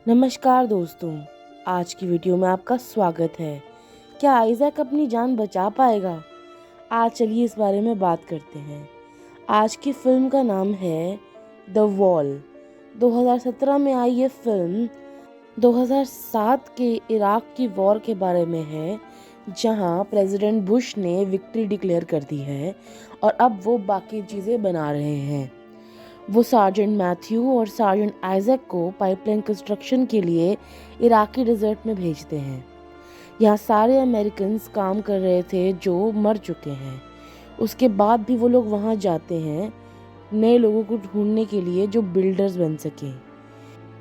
नमस्कार दोस्तों, आज की वीडियो में आपका स्वागत है। क्या आइजैक अपनी जान बचा पाएगा? आज चलिए इस बारे में बात करते हैं। आज की फिल्म का नाम है द वॉल। 2017 में आई ये फिल्म 2007 के इराक की वॉर के बारे में है, जहां प्रेसिडेंट बुश ने विक्ट्री डिक्लेयर कर दी है और अब वो बाकी चीज़ें बना रहे हैं। वो सार्जेंट मैथ्यू और सार्जेंट आइजैक को पाइपलाइन कंस्ट्रक्शन के लिए इराकी डेजर्ट में भेजते हैं। यहाँ सारे अमेरिकन्स काम कर रहे थे जो मर चुके हैं। उसके बाद भी वो लोग वहाँ जाते हैं नए लोगों को ढूंढने के लिए जो बिल्डर्स बन सकें।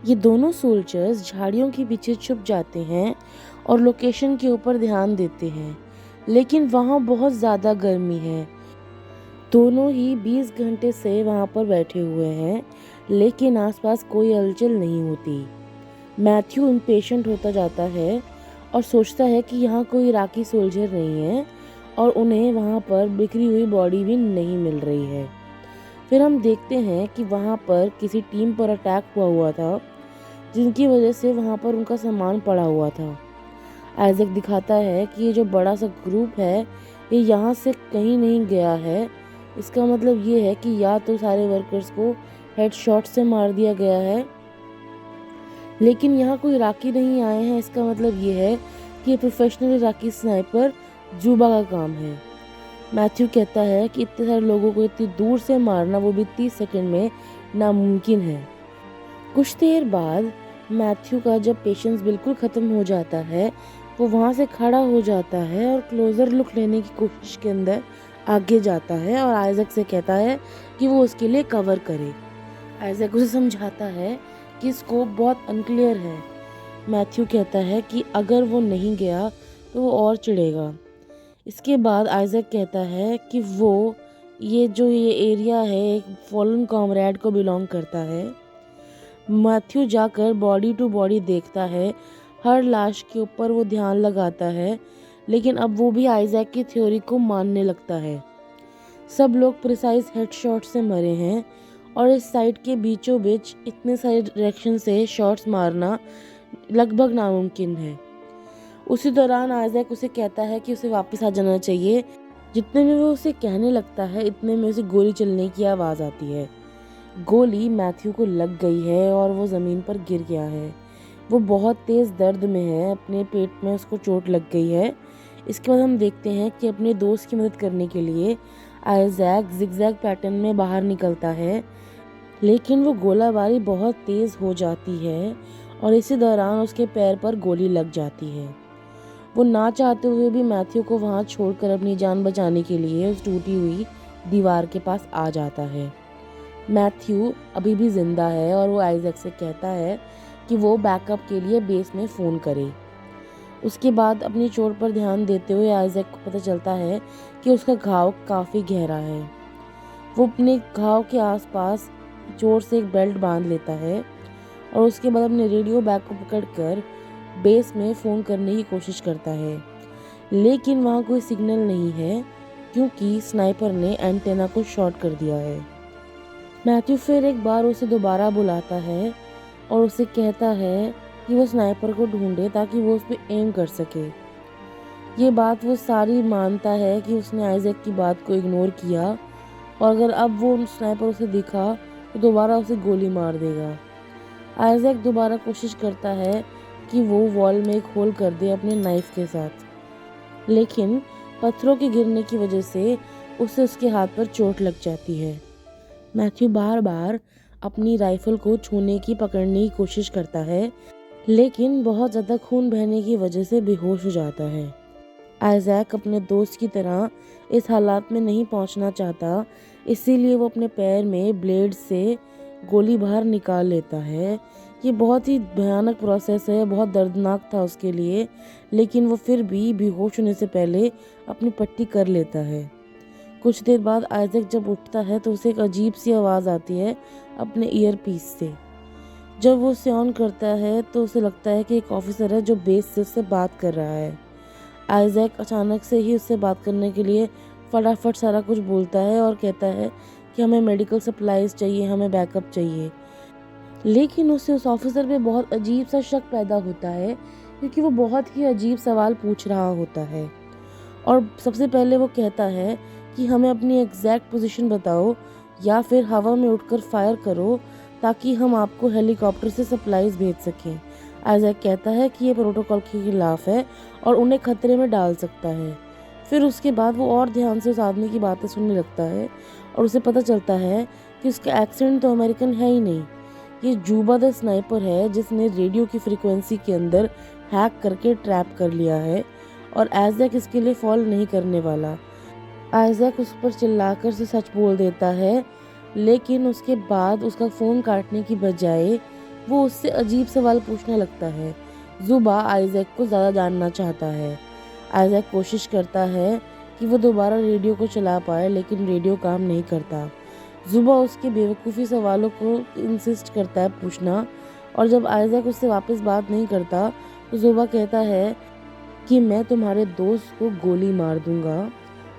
ये दोनों सोल्जर्स झाड़ियों के पीछे छुप जाते हैं और लोकेशन के ऊपर ध्यान देते हैं, लेकिन वहाँ बहुत ज़्यादा गर्मी है। दोनों ही 20 घंटे से वहाँ पर बैठे हुए हैं, लेकिन आसपास कोई हलचल नहीं होती। मैथ्यू इम्पेशेंट होता जाता है और सोचता है कि यहाँ कोई इराकी सोल्जर नहीं है और उन्हें वहाँ पर बिखरी हुई बॉडी भी नहीं मिल रही है। फिर हम देखते हैं कि वहाँ पर किसी टीम पर अटैक हुआ था, जिनकी वजह से वहाँ पर उनका सामान पड़ा हुआ था। आइजैक दिखाता है कि ये जो बड़ा सा ग्रुप है ये यहाँ से कहीं नहीं गया है। इसका मतलब ये है कि या तो सारे वर्कर्स को हेडशॉट से मार दिया गया है, लेकिन यहाँ कोई इराकी नहीं आए हैं। इसका मतलब ये है कि ये प्रोफेशनल इराकी स्नाइपर जुबा का काम है। मैथ्यू कहता है कि इतने सारे लोगों को इतनी दूर से मारना, वो भी 30 सेकंड में, नामुमकिन है। कुछ देर बाद मैथ्यू का जब पेशेंस बिल्कुल ख़त्म हो जाता है, वो वहाँ से खड़ा हो जाता है और क्लोज़र लुक लेने की कोशिश के अंदर आगे जाता है और आइजैक से कहता है कि वो उसके लिए कवर करे। आइजैक उसे समझाता है कि स्कोप बहुत अनक्लियर है। मैथ्यू कहता है कि अगर वो नहीं गया तो वो और चिढ़ेगा। इसके बाद आइजैक कहता है कि ये एरिया है एक फॉलन कॉमरेड को बिलोंग करता है। मैथ्यू जाकर बॉडी टू बॉडी देखता है, हर लाश के ऊपर वो ध्यान लगाता है, लेकिन अब वो भी आइजैक की थ्योरी को मानने लगता है। सब लोग प्रिसाइज हेडशॉट से मरे हैं और इस साइट के बीचों बीच इतने सारे डायरेक्शन से शॉट्स मारना लगभग नामुमकिन है। उसी दौरान आइजैक उसे कहता है कि उसे वापस आ जाना चाहिए। जितने में वो उसे कहने लगता है, इतने में उसे गोली चलने की आवाज़ आती है। गोली मैथ्यू को लग गई है और वो ज़मीन पर गिर गया है। वो बहुत तेज़ दर्द में है, अपने पेट में उसको चोट लग गई है। इसके बाद हम देखते हैं कि अपने दोस्त की मदद करने के लिए आइजैक जिगजैग पैटर्न में बाहर निकलता है, लेकिन वो गोलाबारी बहुत तेज़ हो जाती है और इसी दौरान उसके पैर पर गोली लग जाती है। वो ना चाहते हुए भी मैथ्यू को वहाँ छोड़कर अपनी जान बचाने के लिए उस टूटी हुई दीवार के पास आ जाता है। मैथ्यू अभी भी जिंदा है और वो आइजैक से कहता है कि वो बैकअप के लिए बेस में फ़ोन करे। उसके बाद अपनी चोट पर ध्यान देते हुए आइजैक को पता चलता है कि उसका घाव काफ़ी गहरा है। वो अपने घाव के आसपास जोर से एक बेल्ट बांध लेता है और उसके बाद अपने रेडियो बैग को पकड़कर बेस में फ़ोन करने की कोशिश करता है, लेकिन वहाँ कोई सिग्नल नहीं है क्योंकि स्नाइपर ने एंटेना को शॉर्ट कर दिया है। मैथ्यू फिर एक बार उसे दोबारा बुलाता है और उसे कहता है कि वो स्नाइपर को ढूंढे ताकि वो उस पर एम कर सके। ये बात वो सारी मानता है कि उसने आइजैक की बात को इग्नोर किया और अगर अब वो स्नाइपर उसे दिखा तो दोबारा उसे गोली मार देगा। आइजैक दोबारा कोशिश करता है कि वो वॉल में एक होल कर दे अपने नाइफ के साथ, लेकिन पत्थरों के गिरने की वजह से उसे उसके हाथ पर चोट लग जाती है। मैथ्यू बार बार अपनी राइफल को छूने की पकड़ने की कोशिश करता है, लेकिन बहुत ज़्यादा खून बहने की वजह से बेहोश हो जाता है। आइजैक अपने दोस्त की तरह इस हालात में नहीं पहुंचना चाहता, इसीलिए वो अपने पैर में ब्लेड से गोली बाहर निकाल लेता है। ये बहुत ही भयानक प्रोसेस है, बहुत दर्दनाक था उसके लिए, लेकिन वो फिर भी बेहोश होने से पहले अपनी पट्टी कर लेता है। कुछ देर बाद आइजैक जब उठता है तो उसे एक अजीब सी आवाज़ आती है अपने ईयर पीस से। जब वो उसे ऑन करता है तो उसे लगता है कि एक ऑफिसर है जो बेस से उससे बात कर रहा है। आइजैक अचानक से ही उससे बात करने के लिए फटाफट सारा कुछ बोलता है और कहता है कि हमें मेडिकल सप्लाईज चाहिए, हमें बैकअप चाहिए। लेकिन उससे उस ऑफिसर पे बहुत अजीब सा शक पैदा होता है, क्योंकि वो बहुत ही अजीब सवाल पूछ रहा होता है। और सबसे पहले वो कहता है कि हमें अपनी एग्जैक्ट पोजीशन बताओ या फिर हवा में उड़कर फायर करो ताकि हम आपको हेलीकॉप्टर से सप्लाईज भेज सकें। आइजैक कहता है कि ये प्रोटोकॉल के खिलाफ है और उन्हें खतरे में डाल सकता है। फिर उसके बाद वो और ध्यान से उस आदमी की बातें सुनने लगता है और उसे पता चलता है कि उसका एक्सेंट तो अमेरिकन है ही नहीं। ये जूबा द स्नाइपर है जिसने रेडियो की फ्रीक्वेंसी के अंदर हैक करके ट्रैप कर लिया है और आइजैक इसके लिए फॉल नहीं करने वाला। आइजैक उस पर चिल्लाकर से सच बोल देता है, लेकिन उसके बाद उसका फ़ोन काटने की बजाय वो उससे अजीब सवाल पूछने लगता है। जुबा आइजैक को ज़्यादा जानना चाहता है। आइजैक कोशिश करता है कि वो दोबारा रेडियो को चला पाए, लेकिन रेडियो काम नहीं करता। जुबा उसके बेवकूफ़ी सवालों को इंसिस्ट करता है पूछना, और जब आइजैक उससे वापस बात नहीं करता तो जुबा कहता है कि मैं तुम्हारे दोस्त को गोली मार दूंगा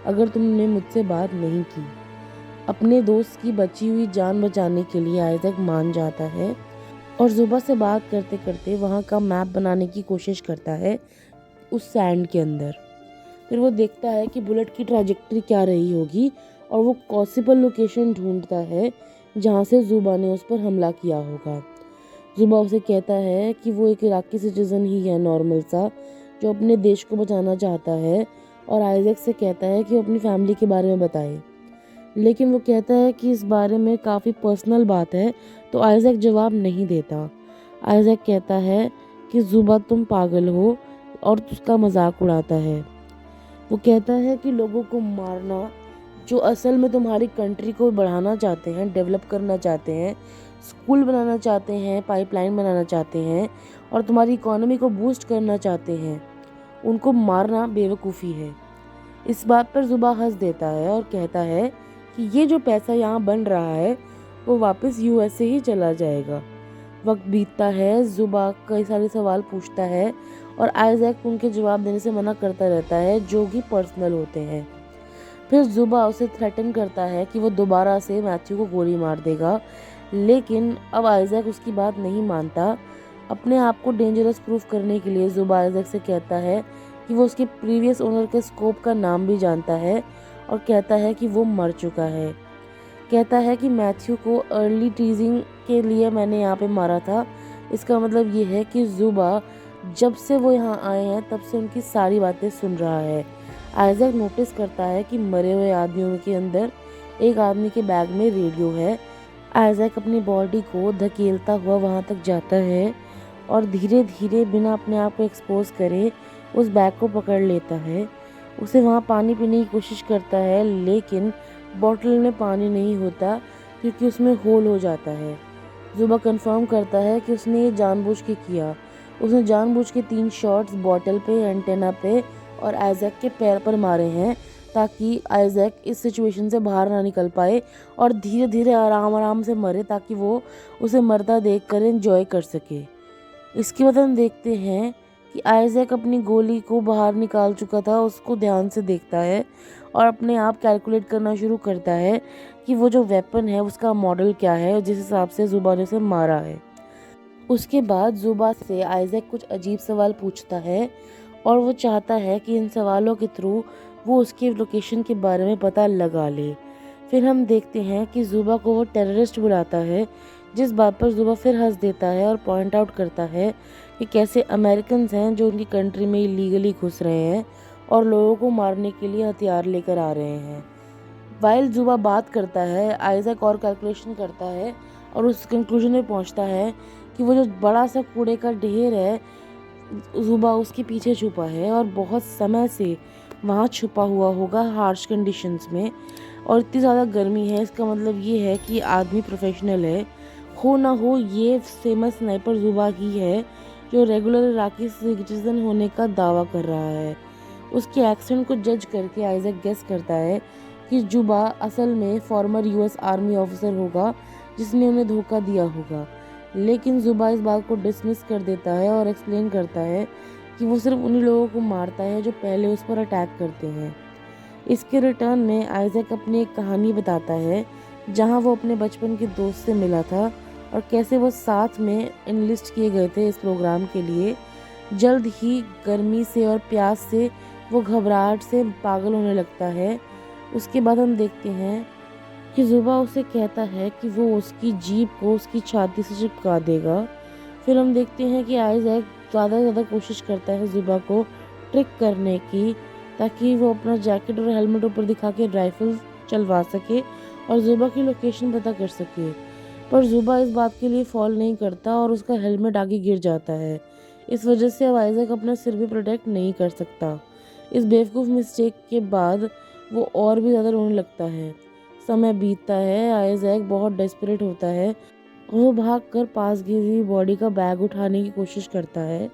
अगर तुमने मुझसे बात नहीं की। अपने दोस्त की बची हुई जान बचाने के लिए आइजैक मान जाता है और जुबा से बात करते करते वहाँ का मैप बनाने की कोशिश करता है उस सैंड के अंदर। फिर वो देखता है कि बुलेट की ट्रैजेक्टरी क्या रही होगी और वो पॉसिबल लोकेशन ढूंढता है जहाँ से जुबा ने उस पर हमला किया होगा। जुबा उसे कहता है कि वो एक इराकी सिटीजन ही है, नॉर्मल सा, जो अपने देश को बचाना चाहता है, और आइजैक से कहता है कि वो अपनी फैमिली के बारे में बताए। लेकिन वो कहता है कि इस बारे में काफ़ी पर्सनल बात है, तो आइजैक जवाब नहीं देता। आइजैक कहता है कि जुबा तुम पागल हो, और उसका मजाक उड़ाता है। वो कहता है कि लोगों को मारना, जो असल में तुम्हारी कंट्री को बढ़ाना चाहते हैं, डेवलप करना चाहते हैं, स्कूल बनाना चाहते हैं, पाइपलाइन बनाना चाहते हैं और तुम्हारी इकोनॉमी को बूस्ट करना चाहते हैं, उनको मारना बेवकूफ़ी है। इस बात पर जुबा हंस देता है और कहता है कि ये जो पैसा यहाँ बन रहा है वो वापस यूएस से ही चला जाएगा। वक्त बीतता है, जुबा कई सारे सवाल पूछता है और आइजैक उनके जवाब देने से मना करता रहता है, जो कि पर्सनल होते हैं। फिर जुबा उसे थ्रेटन करता है कि वो दोबारा से मैथ्यू को गोली मार देगा, लेकिन अब आइजैक उसकी बात नहीं मानता। अपने आप को डेंजरस प्रूफ करने के लिए जुबा आइजैक से कहता है कि वो उसके प्रीवियस ओनर के स्कोप का नाम भी जानता है और कहता है कि वो मर चुका है। कहता है कि मैथ्यू को अर्ली टीजिंग के लिए मैंने यहाँ पे मारा था। इसका मतलब ये है कि जुबा जब से वो यहाँ आए हैं तब से उनकी सारी बातें सुन रहा है। आइजैक नोटिस करता है कि मरे हुए आदमियों के अंदर एक आदमी के बैग में रेडियो है। आइजैक अपनी बॉडी को धकेलता हुआ वहाँ तक जाता है और धीरे धीरे बिना अपने आप को एक्सपोज करे उस बैग को पकड़ लेता है। उसे वहाँ पानी पीने की कोशिश करता है, लेकिन बॉटल में पानी नहीं होता क्योंकि उसमें होल हो जाता है। जुबा कंफर्म करता है कि उसने ये जानबूझ के किया। उसने जानबूझ के 3 शॉट्स बॉटल पे, एंटेना पे और आइजैक के पैर पर मारे हैं ताकि आइजैक इस सिचुएशन से बाहर ना निकल पाए और धीरे धीरे आराम आराम से मरे, ताकि वो उसे मरता देखकर एंजॉय कर सके। इसके बाद हम देखते हैं कि आइजैक अपनी गोली को बाहर निकाल चुका था, उसको ध्यान से देखता है और अपने आप कैलकुलेट करना शुरू करता है कि वो जो वेपन है उसका मॉडल क्या है जिस हिसाब से जुबा ने उसे मारा है। उसके बाद जुबा से आइजैक कुछ अजीब सवाल पूछता है और वो चाहता है कि इन सवालों के थ्रू वो उसके लोकेशन के बारे में पता लगा ले। फिर हम देखते हैं कि जुबा को वो टेररिस्ट बुलाता है, जिस बात पर जुबा फिर हंस देता है और पॉइंट आउट करता है कि कैसे अमेरिकन हैं जो उनकी कंट्री में इलीगली घुस रहे हैं और लोगों को मारने के लिए हथियार लेकर आ रहे हैं। वाइल जुबा बात करता है, आइजैक और कैलकुलेशन करता है और उस कंक्लूजन में पहुंचता है कि वो जो बड़ा सा कूड़े का ढेर है, जुबा उसके पीछे छुपा है और बहुत समय से वहाँ छुपा हुआ होगा हार्श कंडीशंस में, और इतनी ज़्यादा गर्मी है। इसका मतलब ये है कि आदमी प्रोफेशनल है। हो ना हो ये फेमस स्नाइपर जुबा ही है जो रेगुलर इराकी सिटीजन होने का दावा कर रहा है। उसके एक्सेंट को जज करके आइजैक गेस करता है कि जुबा असल में फॉर्मर यूएस आर्मी ऑफिसर होगा जिसने उन्हें धोखा दिया होगा। लेकिन जुबा इस बात को डिसमिस कर देता है और एक्सप्लेन करता है कि वो सिर्फ उन्हीं लोगों को मारता है जो पहले उस पर अटैक करते हैं। इसके रिटर्न में आइजैक अपनी एक कहानी बताता है जहां वो अपने बचपन के दोस्त से मिला था और कैसे वो साथ में इनलिस्ट किए गए थे इस प्रोग्राम के लिए। जल्द ही गर्मी से और प्यास से वो घबराहट से पागल होने लगता है। उसके बाद हम देखते हैं कि ज़ुबा उसे कहता है कि वो उसकी जीप को उसकी छाती से चिपका देगा। फिर हम देखते हैं कि आइज़ैक ज़्यादा से ज़्यादा कोशिश करता है ज़ुबा को ट्रिक करने की, ताकि वो अपना जैकेट और हेलमेट ऊपर दिखा के राइफल चलवा सके और ज़ुबा की लोकेशन पता कर सके। पर ज़ुबा इस बात के लिए फॉल नहीं करता और उसका हेलमेट आगे गिर जाता है। इस वजह से अब आइज़ैक अपना सिर भी प्रोटेक्ट नहीं कर सकता। इस बेवकूफ़ मिस्टेक के बाद वो और भी ज़्यादा रोने लगता है। समय बीतता है, आइज़ैक बहुत डेस्परेट होता है। वो भागकर पास गिरी हुई बॉडी का बैग उठाने की कोशिश करता है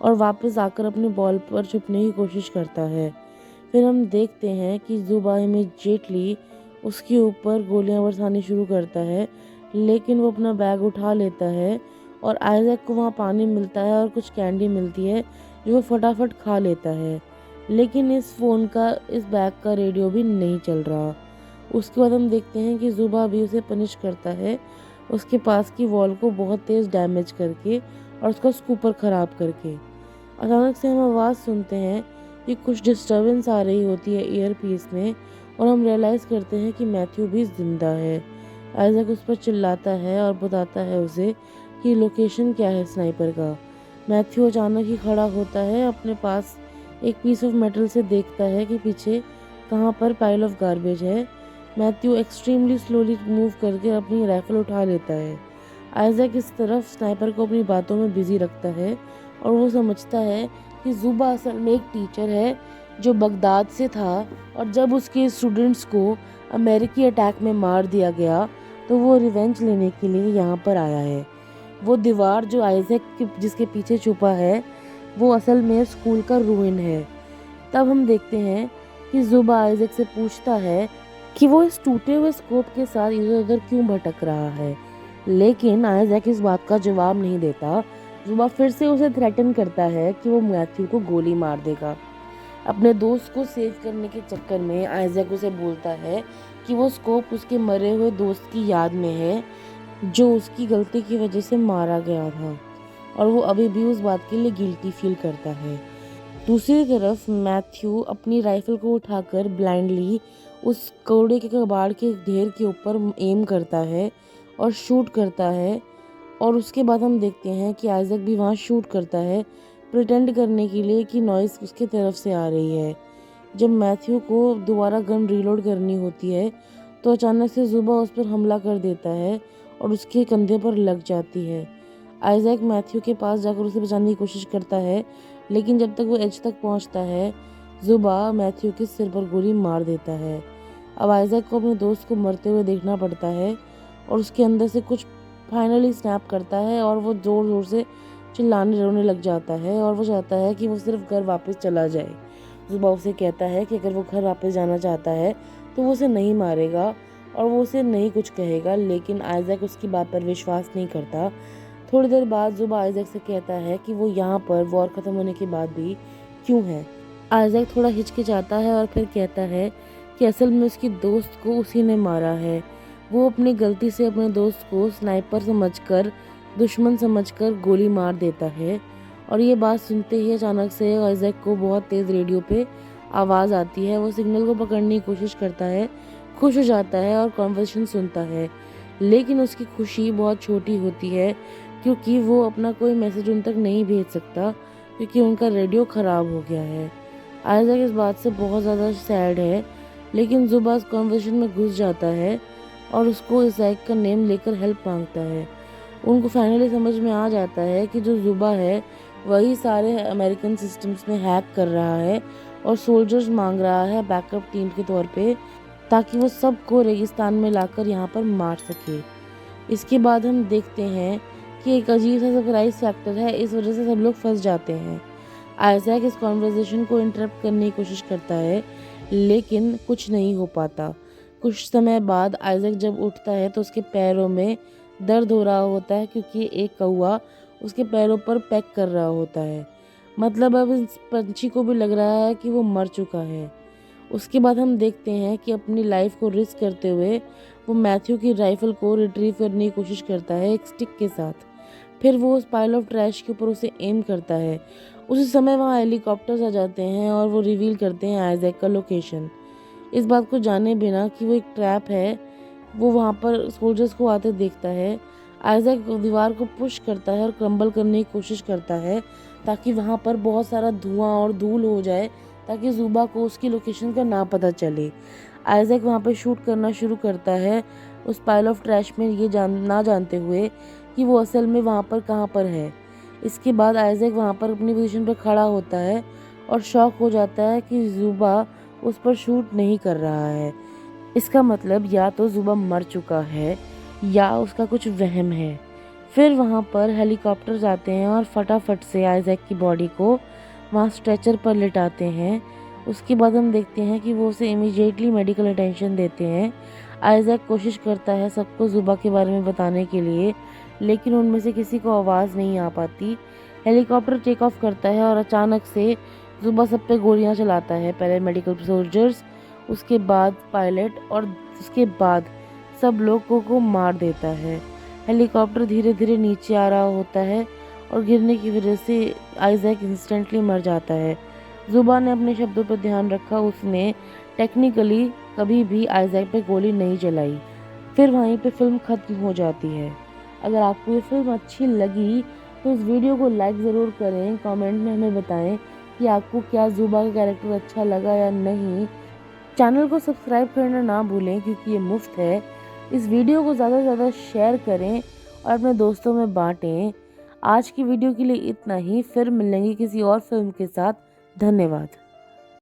और वापस आकर अपने बॉल पर छुपने की कोशिश करता है। फिर हम देखते हैं कि ज़ुबा इमीडिएटली उसके ऊपर गोलियां बरसानी शुरू करता है, लेकिन वो अपना बैग उठा लेता है और आइज़ैक को वहाँ पानी मिलता है और कुछ कैंडी मिलती है जो वो फटाफट खा लेता है। लेकिन इस बैग का रेडियो भी नहीं चल रहा। उसके बाद हम देखते हैं कि ज़ुबा भी उसे पनिश करता है, उसके पास की वॉल को बहुत तेज़ डैमेज करके और उसका स्कूपर ख़राब करके। अचानक से हम आवाज़ सुनते हैं कि कुछ डिस्टर्बेंस आ रही होती है ईयरपीस में और हम रियलाइज़ करते हैं कि मैथ्यू भी ज़िंदा है। आइज़ैक उस पर चिल्लाता है और बताता है उसे कि लोकेशन क्या है स्नाइपर का। मैथ्यू अचानक ही खड़ा होता है, अपने पास एक पीस ऑफ मेटल से देखता है कि पीछे कहाँ पर पाइल ऑफ गार्बेज है। मैथ्यू एक्सट्रीमली स्लोली मूव करके अपनी राइफल उठा लेता है। आइज़ैक इस तरफ स्नाइपर को अपनी बातों में बिजी रखता है और वो समझता है कि ज़ुबा असल में एक टीचर है जो बगदाद से था और जब उसके स्टूडेंट्स को अमेरिकी अटैक में मार दिया गया तो वो रिवेंज लेने के लिए यहाँ पर आया है। वो दीवार जो आइज़ैक जिसके पीछे छुपा है वो असल में स्कूल का रूइन है। तब हम देखते हैं कि ज़ुबा आइज़ैक से पूछता है कि वो इस टूटे हुए स्कोप के साथ इधर उधर क्यों भटक रहा है, लेकिन आइज़ैक इस बात का जवाब नहीं देता। ज़ुबा फिर से उसे थ्रेटन करता है कि वो मैथ्यू को गोली मार देगा। अपने दोस्त को सेव करने के चक्कर में आइज़ैक उसे बोलता है कि वो स्कोप उसके मरे हुए दोस्त की याद में है जो उसकी गलती की वजह से मारा गया था और वो अभी भी उस बात के लिए गिल्टी फील करता है। दूसरी तरफ मैथ्यू अपनी राइफल को उठाकर ब्लाइंडली उस कूड़े के कबाड़ के ढेर के ऊपर एम करता है और शूट करता है और उसके बाद हम देखते हैं कि आइज़ैक भी वहाँ शूट करता है, प्रिटेंड करने के लिए कि नॉइज़ उसके तरफ से आ रही है। जब मैथ्यू को दोबारा गन रीलोड करनी होती है तो अचानक से ज़ुबा उस पर हमला कर देता है और उसके कंधे पर लग जाती है। आइज़ैक मैथ्यू के पास जाकर उसे बचाने की कोशिश करता है, लेकिन जब तक वो एज तक पहुंचता है ज़ुबा मैथ्यू के सिर पर गोली मार देता है। अब आइज़ैक को अपने दोस्त को मरते हुए देखना पड़ता है और उसके अंदर से कुछ फाइनली स्नैप करता है और वो ज़ोर ज़ोर से चिल्लाने रोने लग जाता है और वो चाहता है कि वो सिर्फ घर वापस चला जाए। ज़ुबा उसे कहता है कि अगर वो घर वापस जाना चाहता है तो वो उसे नहीं मारेगा और वो उसे नहीं कुछ कहेगा, लेकिन आइज़ैक उसकी बात पर विश्वास नहीं करता। थोड़ी देर बाद ज़ुबा आइज़ैक से कहता है कि वो यहाँ पर वॉर ख़त्म होने के बाद भी क्यों है। आइज़ैक थोड़ा हिचकिचाता है और फिर कहता है कि असल में उसकी दोस्त को उसी ने मारा है। वो अपनी गलती से अपने दोस्त को स्नाइपर समझकर, दुश्मन समझकर गोली मार देता है। और ये बात सुनते ही अचानक से आइज़ैक को बहुत तेज़ रेडियो पे आवाज़ आती है। वो सिग्नल को पकड़ने की कोशिश करता है, खुश हो जाता है और कॉन्वर्सेशन सुनता है, लेकिन उसकी खुशी बहुत छोटी होती है क्योंकि वो अपना कोई मैसेज उन तक नहीं भेज सकता क्योंकि उनका रेडियो ख़राब हो गया है। आइज़ैक इस बात से बहुत ज़्यादा सैड है, लेकिन ज़ुबा इस कॉन्वर्सेशन में घुस जाता है और उसको आइज़ैक का नेम लेकर हेल्प मांगता है। उनको फाइनली समझ में आ जाता है कि जो ज़ुबा है वही सारे अमेरिकन सिस्टम्स में हैक कर रहा है और सोल्जर्स मांग रहा है बैकअप टीम के तौर पे, ताकि वो सबको रेगिस्तान में लाकर यहाँ पर मार सके। इसके बाद हम देखते हैं कि एक अजीब सा सरप्राइज फैक्टर है, इस वजह से सब लोग फंस जाते हैं। आइज़ैक इस कॉन्वर्सेशन को इंटरप्ट करने की कोशिश करता है, लेकिन कुछ नहीं हो पाता। कुछ समय बाद आइज़ैक जब उठता है तो उसके पैरों में दर्द हो रहा होता है क्योंकि एक कौवा उसके पैरों पर पैक कर रहा होता है। मतलब अब इस पंछी को भी लग रहा है कि वो मर चुका है उसके बाद हम देखते हैं कि अपनी लाइफ को रिस्क करते हुए वो मैथ्यू की राइफल को रिट्रीव करने की कोशिश करता है एक स्टिक के साथ। फिर वो उस पाइल ऑफ ट्रैश के ऊपर उसे एम करता है। उसी समय वहाँ हेलीकॉप्टर्स आ जाते हैं और वो रिवील करते हैं आइजैक का लोकेशन। इस बात को जाने बिना कि वो एक ट्रैप है, वो वहाँ पर सोल्जर्स को आते देखता है। आइजैक दीवार को पुश करता है और क्रम्बल करने की कोशिश करता है ताकि वहाँ पर बहुत सारा धुआं और धूल हो जाए, ताकि ज़ुबा को उसकी लोकेशन का ना पता चले। आइजैक वहाँ पर शूट करना शुरू करता है उस पाइल ऑफ ट्रैश में, ये ना जानते हुए कि वो असल में वहाँ पर कहाँ पर है। इसके बाद आइजैक वहाँ पर अपनी पोजीशन पर खड़ा होता है और शॉक हो जाता है कि ज़ुबा उस पर शूट नहीं कर रहा है। इसका मतलब या तो ज़ुबा मर चुका है या उसका कुछ वहम है। फिर वहाँ पर हेलीकॉप्टर्स आते हैं और फटाफट से आइजैक की बॉडी को वहाँ स्ट्रेचर पर लिटाते हैं। उसके बाद हम देखते हैं कि वो उसे इमीडिएटली मेडिकल अटेंशन देते हैं। आइजैक कोशिश करता है सबको ज़ुबा के बारे में बताने के लिए, लेकिन उनमें से किसी को आवाज़ नहीं आ पाती। हेलीकॉप्टर टेक ऑफ करता है और अचानक से ज़ुबा सब पे गोलियां चलाता है, पहले मेडिकल सोल्जर्स, उसके बाद पायलट और उसके बाद सब लोगों को मार देता है। हेलीकॉप्टर धीरे धीरे नीचे आ रहा होता है और गिरने की वजह से आइजैक इंस्टेंटली मर जाता है। ज़ुबा ने अपने शब्दों पर ध्यान रखा, उसने टेक्निकली कभी भी आइजैक पे गोली नहीं चलाई। फिर वहीं पे फिल्म ख़त्म हो जाती है। अगर आपको ये फिल्म अच्छी लगी तो इस वीडियो को लाइक ज़रूर करें, कमेंट में हमें बताएं कि आपको क्या ज़ुबा का कैरेक्टर अच्छा लगा या नहीं। चैनल को सब्सक्राइब करना ना भूलें क्योंकि ये मुफ्त है। इस वीडियो को ज़्यादा से ज़्यादा शेयर करें और अपने दोस्तों में बांटें। आज की वीडियो के लिए इतना ही, फिर मिलेंगे किसी और फिल्म के साथ। धन्यवाद।